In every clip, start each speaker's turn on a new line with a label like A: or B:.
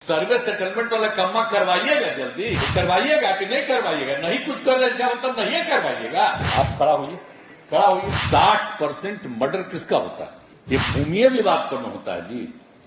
A: सर्वे settlement वाला कम्मा करवाइएगा, जल्दी करवाइएगा कि नहीं करवाइएगा? नहीं कुछ कर रहे इसका मतलब नहीं करवाइएगा। आप खड़ा होइए 60% मर्डर किसका होता है? ये भूमि विवाद पर में होता है जी।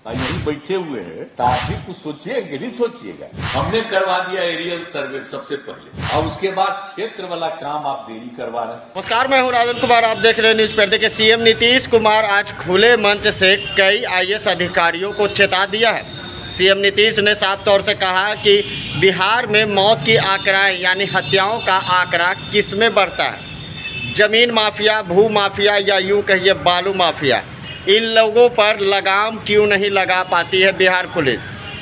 A: यही बैठे हुए हैं तो आप भी कुछ सोचिए कि नहीं सोचिएगा। हमने करवा दिया एरियल सर्वे सबसे पहले, और उसके बाद क्षेत्र वाला काम आप देरी करवा रहे हैं।
B: नमस्कार, मैं हूं राजन कुमार। आप देख रहे हैं न्यूज पर्दे के। सीएम नीतीश कुमार आज खुले मंच से कई आईएएस अधिकारियों को चेता दिया है। सीएम नीतीश ने साफ तौर से कहा कि बिहार में मौत की आंकड़ाएं यानी हत्याओं का आंकड़ा किस में बढ़ता है? जमीन माफिया, भू माफिया या यूं कहिए बालू माफिया, इन लोगों पर लगाम क्यों नहीं लगा पाती है बिहार पुलिस?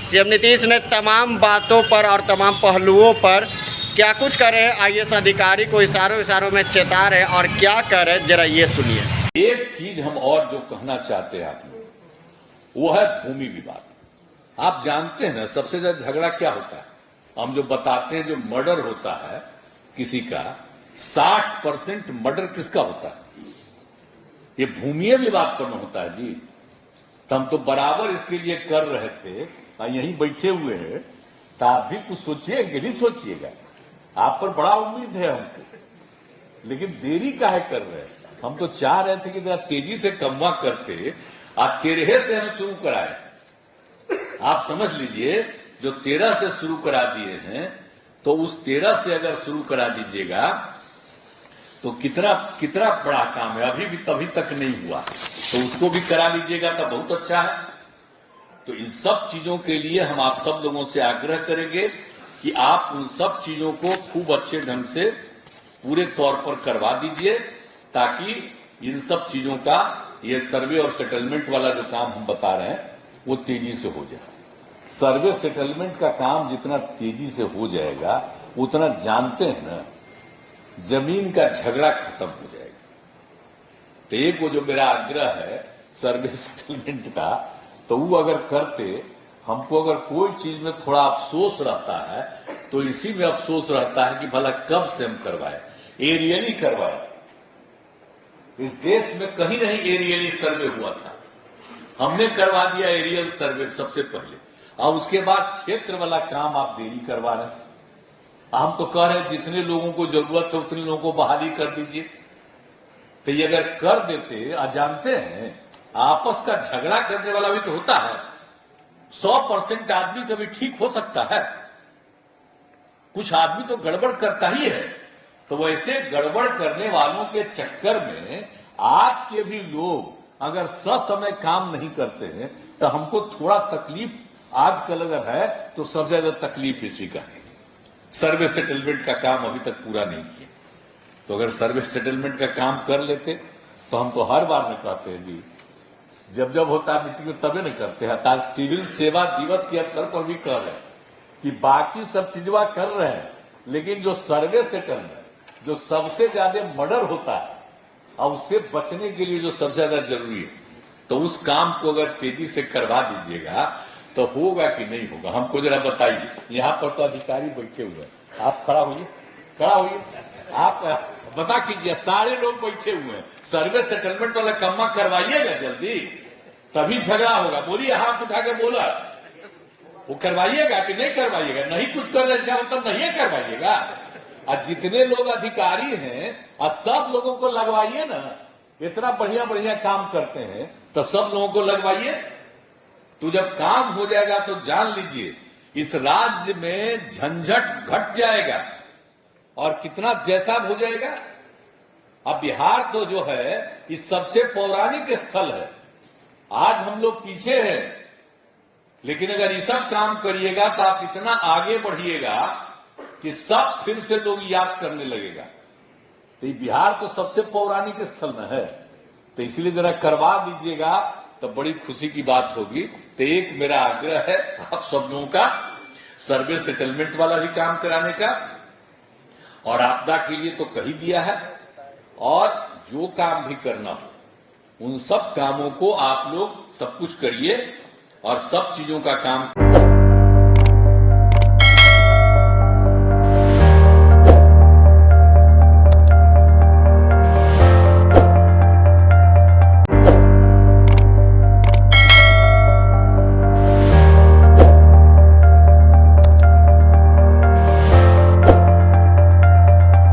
B: सीएम नीतीश ने तमाम बातों पर और तमाम पहलुओं पर क्या कुछ कर रहे हैं आईएएस अधिकारी को इशारों में चेता रहे और क्या कर रहे, जरा ये सुनिए।
A: एक चीज हम और जो कहना चाहते हैं आप लोग, वो है भूमि विवाद। आप जानते हैं ना सबसे ज्यादा झगड़ा क्या होता है? हम जो बताते हैं, जो मर्डर होता है किसी का, 60% मर्डर किसका होता है? ये भूमि विवाद पर में होता है जी। तो हम तो बराबर इसके लिए कर रहे थे, यहीं बैठे हुए हैं तो आप भी कुछ सोचिए कि नहीं सोचिएगा। आप पर बड़ा उम्मीद है हमको, लेकिन देरी काहे कर रहे हैं? हम तो चाह रहे थे कि जरा तेजी से कमवा करते, आप 13 से हम शुरू कराए। आप समझ लीजिए, जो 13 से शुरू करा दिए हैं, तो उस 13 से अगर शुरू करा दीजिएगा तो कितना बड़ा काम है। अभी भी तभी तक नहीं हुआ, तो उसको भी करा लीजिएगा तो बहुत अच्छा है। तो इन सब चीजों के लिए हम आप सब लोगों से आग्रह करेंगे कि आप उन सब चीजों को खूब अच्छे ढंग से पूरे तौर पर करवा दीजिए, ताकि इन सब चीजों का ये सर्वे और सेटलमेंट वाला जो काम हम बता रहे हैं वो तेजी से हो जाए। सर्वे सेटलमेंट का काम जितना तेजी से हो जाएगा, उतना जानते हैं ना, जमीन का झगड़ा खत्म हो जाएगा। तो एक वो जो मेरा आग्रह है सर्वे सेटलमेंट का, तो वो अगर करते, हमको अगर कोई चीज में थोड़ा अफसोस रहता है तो इसी में अफसोस रहता है कि भला कब से हम करवाए, एरियली करवाए। इस देश में कहीं नहीं एरियली सर्वे हुआ था। हमने करवा दिया एरियल सर्वे सबसे पहले, और उसके बाद क्षेत्र वाला काम आप देरी करवा रहे हैं। हम तो कह रहे हैं जितने लोगों को जरूरत है उतने लोगों को बहाली कर दीजिए। तो ये अगर कर देते, जानते हैं आपस का झगड़ा करने वाला भी तो होता है। 100% आदमी कभी ठीक हो सकता है, कुछ आदमी तो गड़बड़ करता ही है। तो वैसे गड़बड़ करने वालों के चक्कर में आपके भी लोग अगर ससमय काम नहीं करते हैं तो हमको थोड़ा तकलीफ आजकल अगर है तो सबसे ज्यादा तकलीफ इसी का है। सर्वे सेटलमेंट का काम अभी तक पूरा नहीं किया, तो अगर सर्वे सेटलमेंट का काम कर लेते तो हम तो हर बार में कहते हैं जी, जब जब होता है मीटिंग तबे न करते हैं। आज सिविल सेवा दिवस के अवसर पर भी कह रहे हैं कि बाकी सब चीजवा कर रहे हैं, लेकिन जो सर्वे सेटलमेंट, जो सबसे ज्यादा मर्डर होता है और उससे बचने के लिए जो सबसे ज्यादा जरूरी है, तो उस काम को अगर तेजी से करवा दीजिएगा तो होगा कि नहीं होगा, हमको जरा बताइए। यहाँ पर तो अधिकारी बैठे हुए हैं, आप खड़ा होइए आप बता कीजिए। सारे लोग बैठे हुए हैं, सर्वे सेटलमेंट वाला कम्मा करवाइएगा जल्दी, तभी झगड़ा होगा। बोलिए, हाथ उठा के बोला, वो करवाइएगा कि नहीं करवाइएगा? नहीं कुछ कर रहे इसका मतलब नहीं करवाइएगा। और जितने लोग अधिकारी हैं और सब लोगों को लगवाइए ना, इतना बढ़िया बढ़िया काम करते हैं तो सब लोगों को लगवाइए। तो जब काम हो जाएगा तो जान लीजिए इस राज्य में झंझट घट जाएगा और कितना जैसा हो जाएगा। अब बिहार तो जो है इस सबसे पौराणिक स्थल है। आज हम लोग पीछे हैं, लेकिन अगर ये सब काम करिएगा तो आप इतना आगे बढ़िएगा कि सब फिर से लोग याद करने लगेगा। तो ये बिहार तो सबसे पौराणिक स्थल में है, तो इसलिए जरा करवा दीजिएगा तो बड़ी खुशी की बात होगी। तो एक मेरा आग्रह है आप सब लोगों का, सर्वे सेटलमेंट वाला भी काम कराने का, और आपदा के लिए तो कही दिया है, और जो काम भी करना हो उन सब कामों को आप लोग सब कुछ करिए और सब चीजों का काम